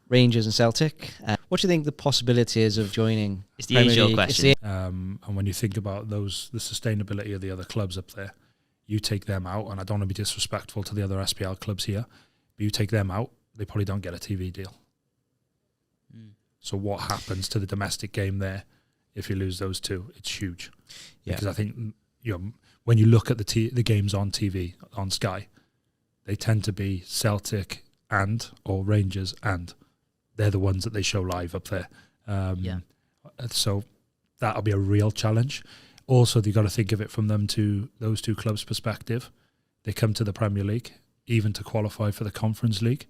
Rangers and Celtic. What do you think the possibility is of joining? It's the age-old question. And when you think about the sustainability of the other clubs up there, you take them out, and I don't want to be disrespectful to the other SPL clubs here, but you take them out, they probably don't get a TV deal. So what happens to the domestic game there if you lose those two? It's huge. Because I think when you look at the games on TV, on Sky, they tend to be Celtic or Rangers, and they're the ones that they show live up there. So that'll be a real challenge. Also, you've got to think of it from those two clubs' perspective. They come to the Premier League, even to qualify for the Conference League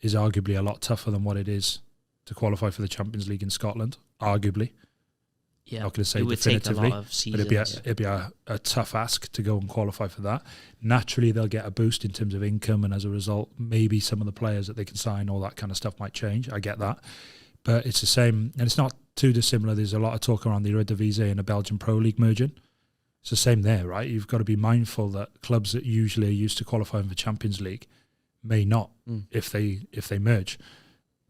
is arguably a lot tougher than what it is to qualify for the Champions League in Scotland, arguably. Yeah, I'm not going to say it would definitively, take a lot of seasons. but it'd be a tough ask to go and qualify for that. Naturally, they'll get a boost in terms of income, and as a result, maybe some of the players that they can sign, all that kind of stuff might change. I get that. But it's the same, and it's not too dissimilar. There's a lot of talk around the Eredivisie and the Belgian Pro League merging. It's the same there, right? You've got to be mindful that clubs that usually are used to qualifying for Champions League may not if they merge.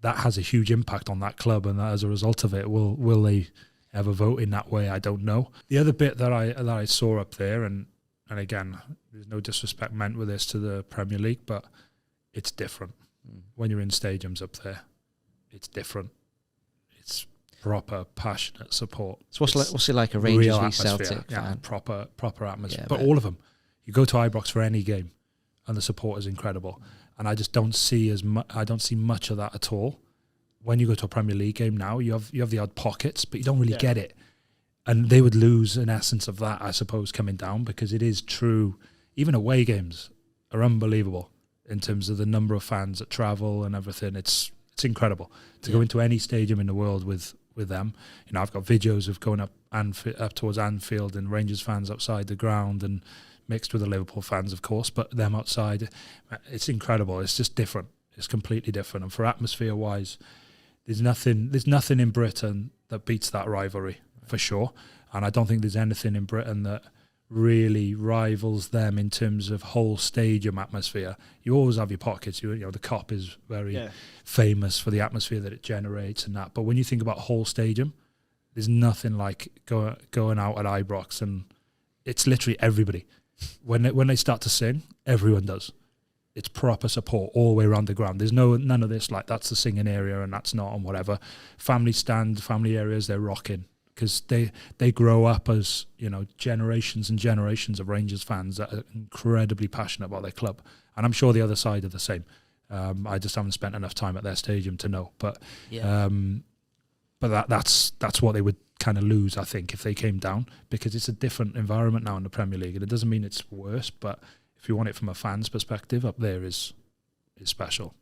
That has a huge impact on that club, and as a result of it, will they ever vote in that way? I don't know. The other bit that I saw up there, and again, there's no disrespect meant with this to the Premier League, but it's different. When you're in stadiums up there, it's different. It's proper, passionate support. So what's it like a Rangers v Celtic fan? Proper atmosphere. Yeah, but all of them. You go to Ibrox for any game, and the support is incredible. And I just don't see much of that at all. When you go to a Premier League game now, you have the odd pockets, but you don't really get it. And they would lose an essence of that, I suppose, coming down, because it is true. Even away games are unbelievable in terms of the number of fans that travel and everything. It's incredible to go into any stadium in the world with them. You know, I've got videos of going up towards Anfield and Rangers fans outside the ground, and mixed with the Liverpool fans, of course, but them outside. It's incredible. It's just different. It's completely different. And for atmosphere-wise, there's nothing in Britain that beats that rivalry, for sure. And I don't think there's anything in Britain that really rivals them in terms of whole stadium atmosphere. You always have your pockets. You know, the Cop is very famous for the atmosphere that it generates and that. But when you think about whole stadium, there's nothing like going out at Ibrox, and it's literally everybody. When they start to sing, everyone does. It's proper support all the way around the ground. There's none of this like that's the singing area and that's not, and whatever. Family stand, family areas, they're rocking, because they grow up as, you know, generations and generations of Rangers fans that are incredibly passionate about their club. And I'm sure the other side are the same. I just haven't spent enough time at their stadium to know. But that's what they would kind of lose, I think, if they came down, because it's a different environment now in the Premier League, and it doesn't mean it's worse, but if you want it from a fan's perspective, up there is special.